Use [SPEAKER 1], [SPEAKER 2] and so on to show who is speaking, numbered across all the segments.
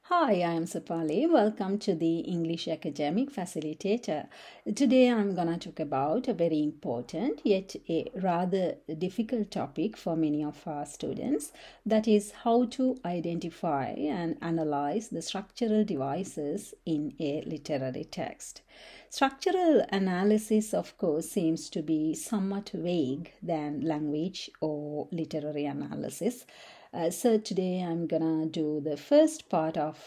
[SPEAKER 1] Hi, I am Sapali. Welcome to the English Academic Facilitator. Today I'm going to talk about a very important yet a rather difficult topic for many of our students. That is how to identify and analyze the structural devices in a literary text. Structural analysis, of course, seems to be somewhat vague than language or literary analysis. So today I'm gonna do the first part of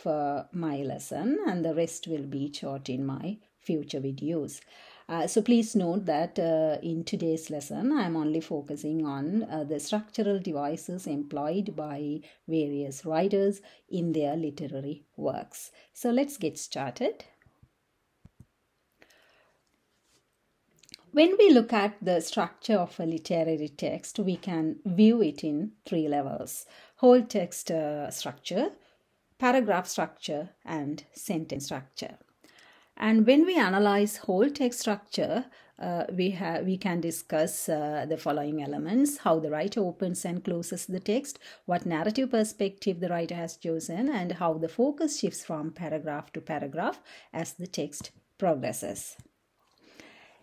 [SPEAKER 1] my lesson and the rest will be taught in my future videos. So please note that in today's lesson I'm only focusing on the structural devices employed by various writers in their literary works. So let's get started. When we look at the structure of a literary text, we can view it in three levels: whole text structure, paragraph structure, and sentence structure. And when we analyze whole text structure, we can discuss the following elements: how the writer opens and closes the text, what narrative perspective the writer has chosen, and how the focus shifts from paragraph to paragraph as the text progresses.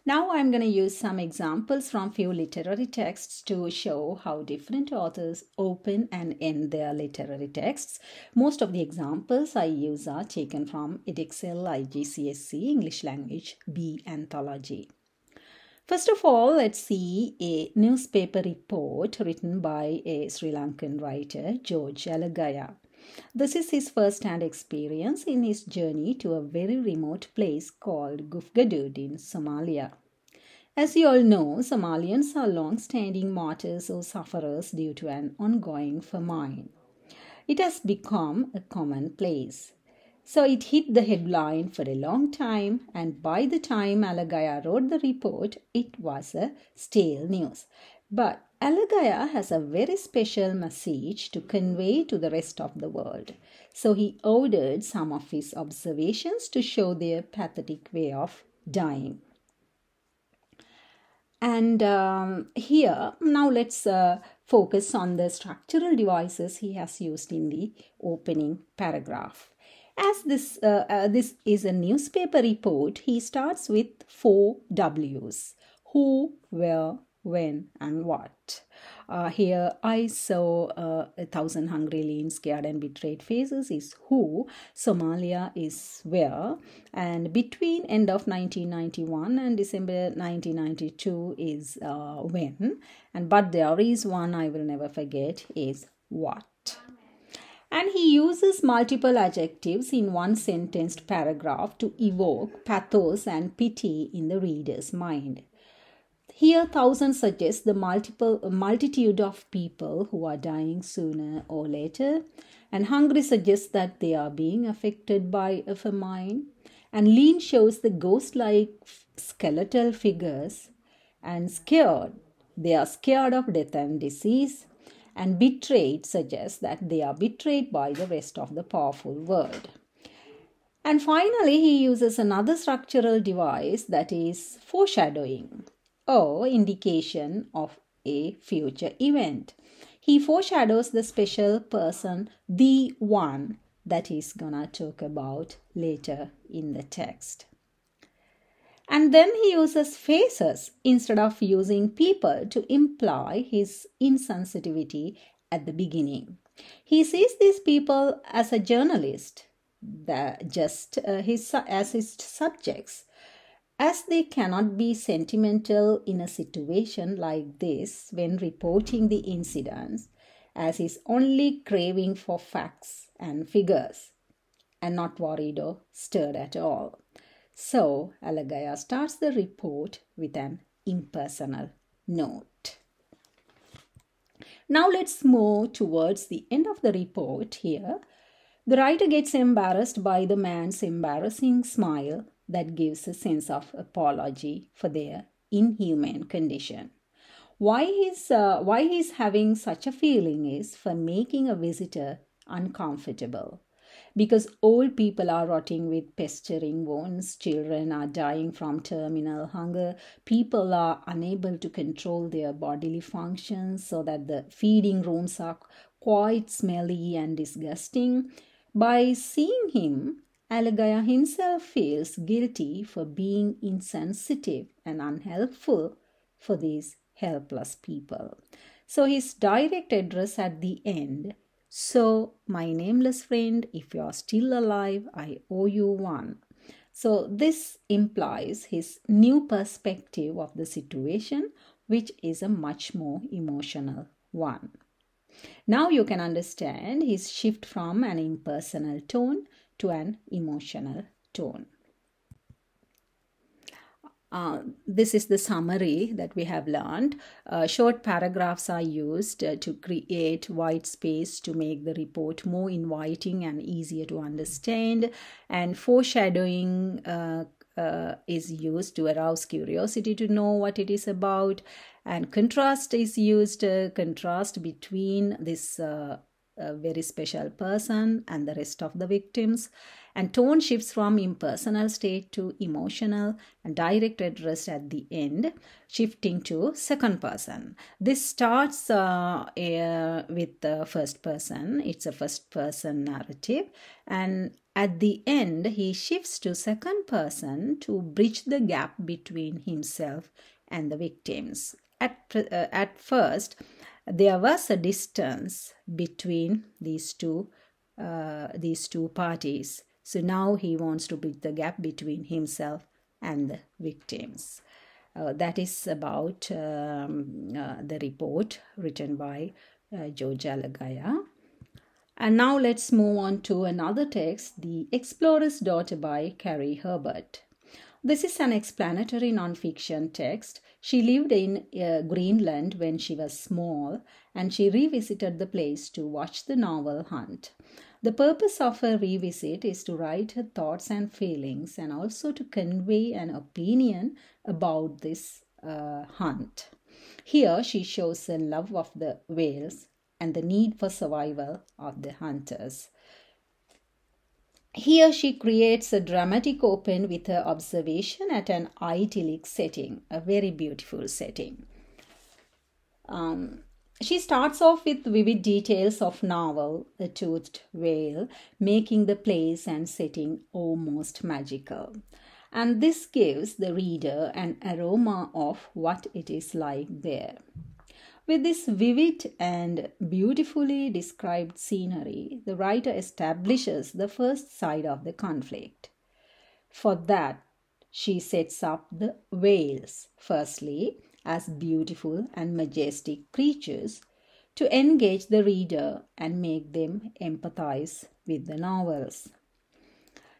[SPEAKER 1] Now I'm going to use some examples from few literary texts to show how different authors open and end their literary texts. Most of the examples I use are taken from EDEXCEL IGCSE English Language B Anthology. First of all, let's see a newspaper report written by a Sri Lankan writer, George Alagaya. This is his first-hand experience in his journey to a very remote place called Gufgadud in Somalia. As you all know, Somalians are long-standing martyrs or sufferers due to an ongoing famine. It has become a commonplace. So it hit the headline for a long time, and by the time Alagaya wrote the report, it was a stale news. But Alagaya has a very special message to convey to the rest of the world. So he ordered some of his observations to show their pathetic way of dying. And here, now let's focus on the structural devices he has used in the opening paragraph. As this is a newspaper report, he starts with 4 W's: who, where, when, and what. Here I saw 1,000 hungry, lean, scared and betrayed faces is who, Somalia is where, and between end of 1991 and December 1992 is when, and but there is one I will never forget is what. And he uses multiple adjectives in one sentenced paragraph to evoke pathos and pity in the reader's mind. Here, 1,000 suggests the multitude of people who are dying sooner or later, and hungry suggests that they are being affected by a famine, and lean shows the ghost-like skeletal figures, and scared, they are scared of death and disease, and betrayed suggests that they are betrayed by the rest of the powerful world. And finally, he uses another structural device, that is foreshadowing, or indication of a future event. He foreshadows the special person, the one, that he's gonna talk about later in the text. And then he uses faces instead of using people to imply his insensitivity at the beginning. He sees these people as a journalist, as his subjects, as they cannot be sentimental in a situation like this when reporting the incidents, as he's only craving for facts and figures and not worried or stirred at all. So Alagaya starts the report with an impersonal note. Now let's move towards the end of the report here. The writer gets embarrassed by the man's embarrassing smile that gives a sense of apology for their inhuman condition. Why he's having such a feeling is for making a visitor uncomfortable. Because old people are rotting with pestering wounds, children are dying from terminal hunger, people are unable to control their bodily functions so that the feeding rooms are quite smelly and disgusting. By seeing him, Alagaya himself feels guilty for being insensitive and unhelpful for these helpless people. So his direct address at the end, "So, my nameless friend, if you are still alive, I owe you one." So this implies his new perspective of the situation, which is a much more emotional one. Now you can understand his shift from an impersonal tone to an emotional tone. This is the summary that we have learned. Short paragraphs are used to create white space to make the report more inviting and easier to understand. And foreshadowing is used to arouse curiosity to know what it is about. And contrast is used, contrast between this a very special person and the rest of the victims. And tone shifts from impersonal state to emotional, and direct address at the end, shifting to second person. This starts with the first person. It's a first person narrative, and at the end he shifts to second person to bridge the gap between himself and the victims. At first, there was a distance between these two parties. So now he wants to bridge the gap between himself and the victims. That is about the report written by George Alagaya. And now let's move on to another text, The Explorer's Daughter by Carrie Herbert. This is an explanatory non-fiction text. She lived in Greenland when she was small, and she revisited the place to watch the novel hunt. The purpose of her revisit is to write her thoughts and feelings and also to convey an opinion about this hunt. Here she shows a love of the whales and the need for survival of the hunters. Here she creates a dramatic open with her observation at an idyllic setting, a very beautiful setting. She starts off with vivid details of novel, a toothed whale, making the place and setting almost magical. And this gives the reader an aroma of what it is like there. With this vivid and beautifully described scenery, the writer establishes the first side of the conflict. For that, she sets up the whales, firstly, as beautiful and majestic creatures to engage the reader and make them empathize with the novels.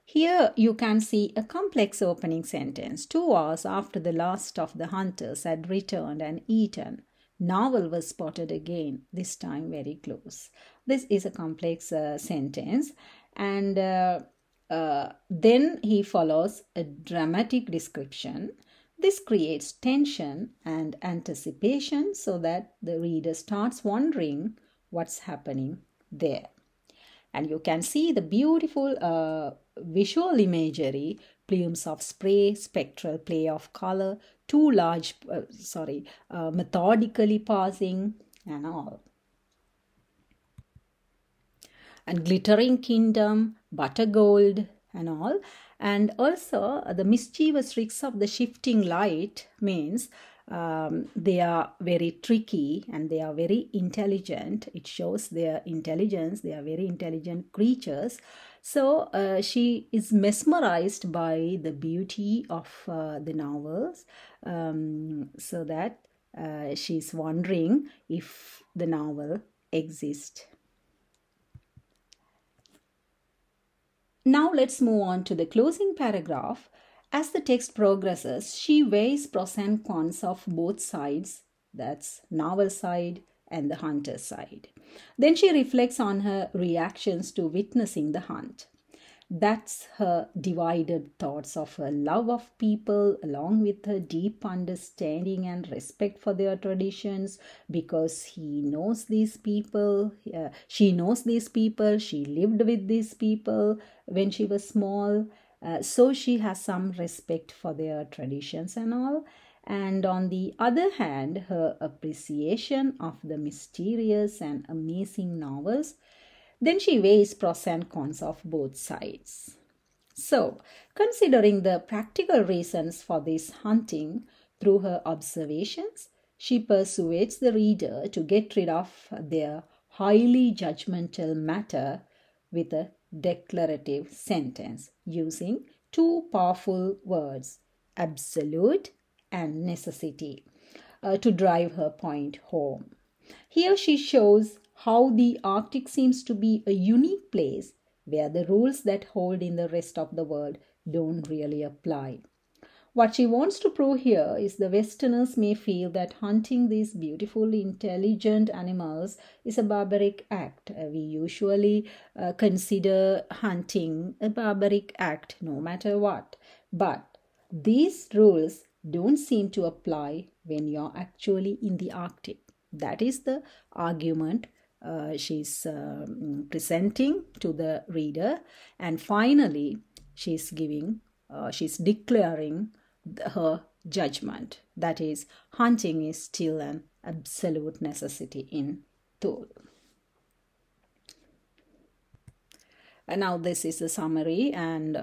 [SPEAKER 1] Here you can see a complex opening sentence. 2 hours after the last of the hunters had returned and eaten, novel was spotted again, this time very close. This is a complex sentence, and then he follows a dramatic description. This creates tension and anticipation so that the reader starts wondering what's happening there. And you can see the beautiful visual imagery, plumes of spray, spectral play of color, methodically passing and all. And glittering kingdom, butter gold and all. And also the mischievous tricks of the shifting light means they are very tricky and they are very intelligent. It shows their intelligence. They are very intelligent creatures. So she is mesmerized by the beauty of the novels, so that she's wondering if the novel exists. Now let's move on to the closing paragraph. As the text progresses, she weighs pros and cons of both sides, that's novel side and the hunter side. Then she reflects on her reactions to witnessing the hunt. That's her divided thoughts of her love of people, along with her deep understanding and respect for their traditions, because she knows these people, she lived with these people when she was small. So she has some respect for their traditions and all. And on the other hand, her appreciation of the mysterious and amazing novels Then she weighs pros and cons of both sides. So, considering the practical reasons for this hunting through her observations, she persuades the reader to get rid of their highly judgmental matter with a declarative sentence using two powerful words, absolute and necessity, to drive her point home. Here she shows how the Arctic seems to be a unique place where the rules that hold in the rest of the world don't really apply. What she wants to prove here is the Westerners may feel that hunting these beautiful, intelligent animals is a barbaric act. We usually consider hunting a barbaric act no matter what. But these rules don't seem to apply when you're actually in the Arctic. That is the argument she's presenting to the reader. And finally, she's declaring her judgment. That is, hunting is still an absolute necessity in Thule. Now this is a summary, and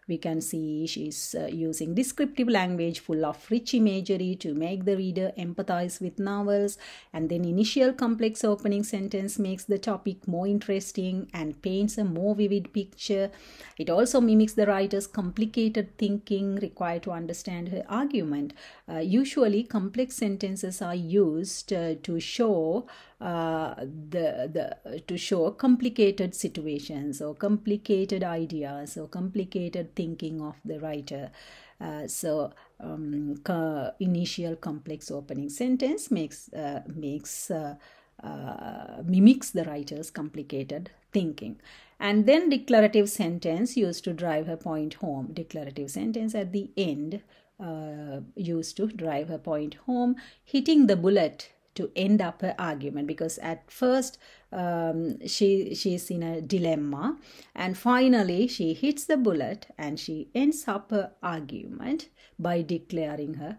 [SPEAKER 1] we can see she's using descriptive language full of rich imagery to make the reader empathize with novels, and then initial complex opening sentence makes the topic more interesting and paints a more vivid picture. It also mimics the writer's complicated thinking required to understand her argument. Usually complex sentences are used to show to show complicated situations or complicated ideas or complicated thinking of the writer. Initial complex opening sentence mimics the writer's complicated thinking. And then declarative sentence used to drive her point home. Declarative sentence at the end used to drive her point home, hitting the bullet to end up her argument, because at first she's in a dilemma, and finally she hits the bullet and she ends up her argument by declaring her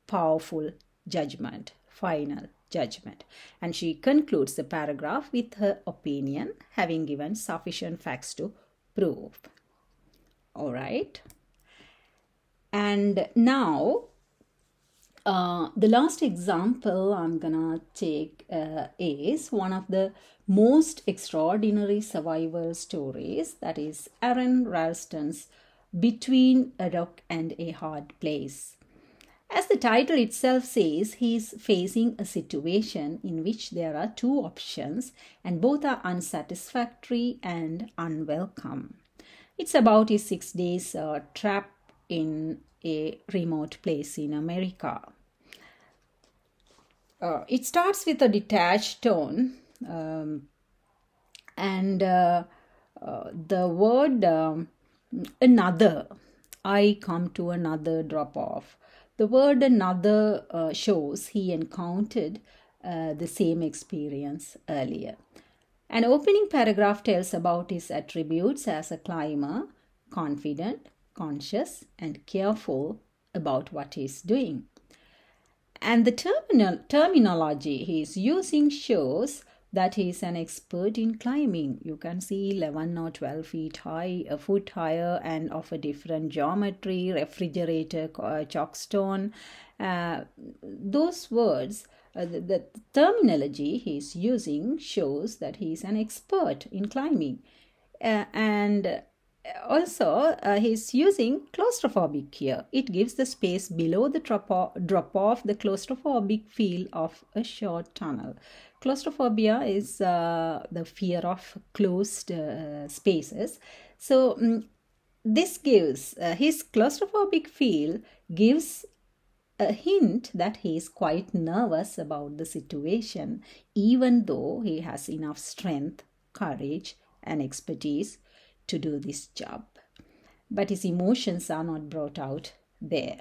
[SPEAKER 1] powerful judgment, final judgment. And she concludes the paragraph with her opinion, having given sufficient facts to prove. All right. And now the last example I'm gonna take is one of the most extraordinary survival stories, that is Aaron Ralston's Between a Rock and a Hard Place. As the title itself says, he is facing a situation in which there are two options and both are unsatisfactory and unwelcome. It's about his 6 days trap in a remote place in America. It starts with a detached tone, and the word another. I come to another drop off. The word another shows he encountered the same experience earlier. An opening paragraph tells about his attributes as a climber: confident, conscious, and careful about what he is doing. And the terminology he is using shows that he is an expert in climbing. You can see 11 or 12 feet high, a foot higher, and of a different geometry, refrigerator, chalkstone. Those words, the terminology he is using shows that he is an expert in climbing. And also, he's using claustrophobic here. It gives the space below the drop off the claustrophobic feel of a short tunnel. Claustrophobia is the fear of closed spaces. So this gives his claustrophobic feel gives a hint that he is quite nervous about the situation, even though he has enough strength, courage, and expertise to do this job. But his emotions are not brought out there.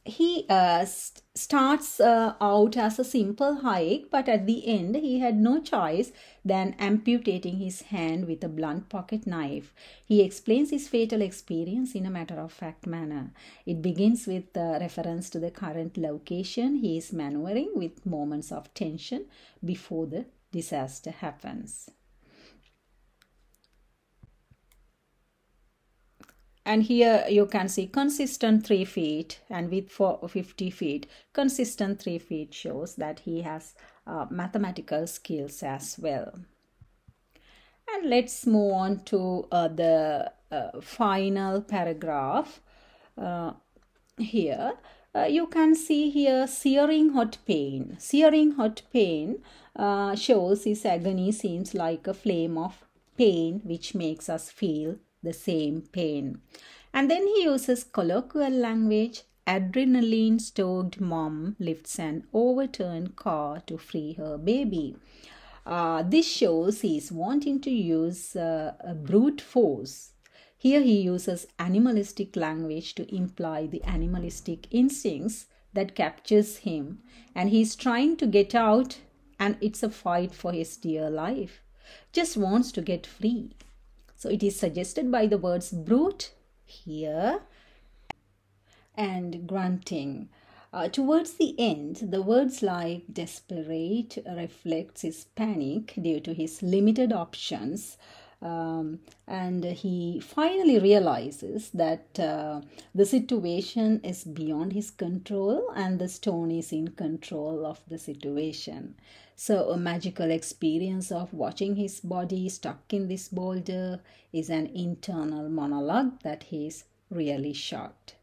[SPEAKER 1] he starts out as a simple hike, but at the end he had no choice than amputating his hand with a blunt pocket knife. He explains his fatal experience in a matter-of-fact manner. It begins with reference to the current location he is maneuvering, with moments of tension before the disaster happens. And here you can see consistent 3 feet and width for 50 feet. Consistent 3 feet shows that he has mathematical skills as well. And let's move on to the final paragraph. Here you can see here searing hot pain. Searing hot pain shows his agony seems like a flame of pain which makes us feel the same pain. And then he uses colloquial language. Adrenaline-stoked mom lifts an overturned car to free her baby. This shows he is wanting to use a brute force. Here he uses animalistic language to imply the animalistic instincts that captures him, and he is trying to get out, and it's a fight for his dear life. Just wants to get free. So it is suggested by the words brute here and grunting. Towards the end, the words like desperate reflects his panic due to his limited options. And he finally realizes that the situation is beyond his control and the stone is in control of the situation. So a magical experience of watching his body stuck in this boulder is an internal monologue that he is really shocked.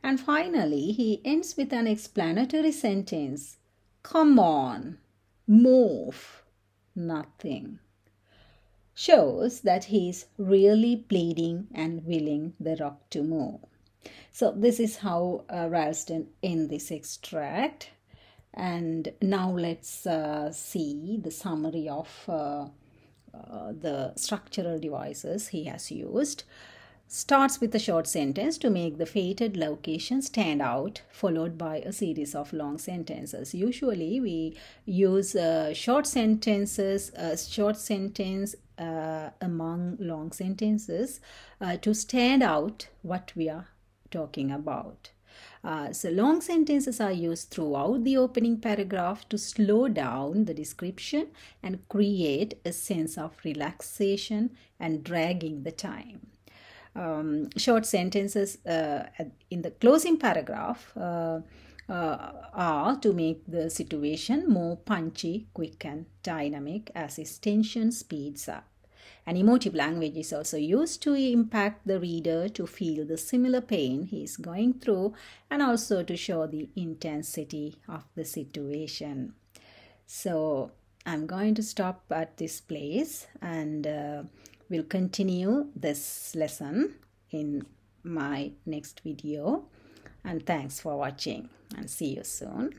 [SPEAKER 1] And finally, he ends with an explanatory sentence. Come on, move. Nothing. Shows that he is really pleading and willing the rock to move. So this is how Ralston ends this extract. And now let's see the summary of the structural devices he has used. Starts with a short sentence to make the fated location stand out, followed by a series of long sentences. Usually we use short sentence among long sentences to stand out what we are talking about. So long sentences are used throughout the opening paragraph to slow down the description and create a sense of relaxation and dragging the time. Short sentences in the closing paragraph are to make the situation more punchy, quick and dynamic as his tension speeds up. And emotive language is also used to impact the reader to feel the similar pain he is going through and also to show the intensity of the situation. So I'm going to stop at this place and we'll continue this lesson in my next video. And thanks for watching and see you soon.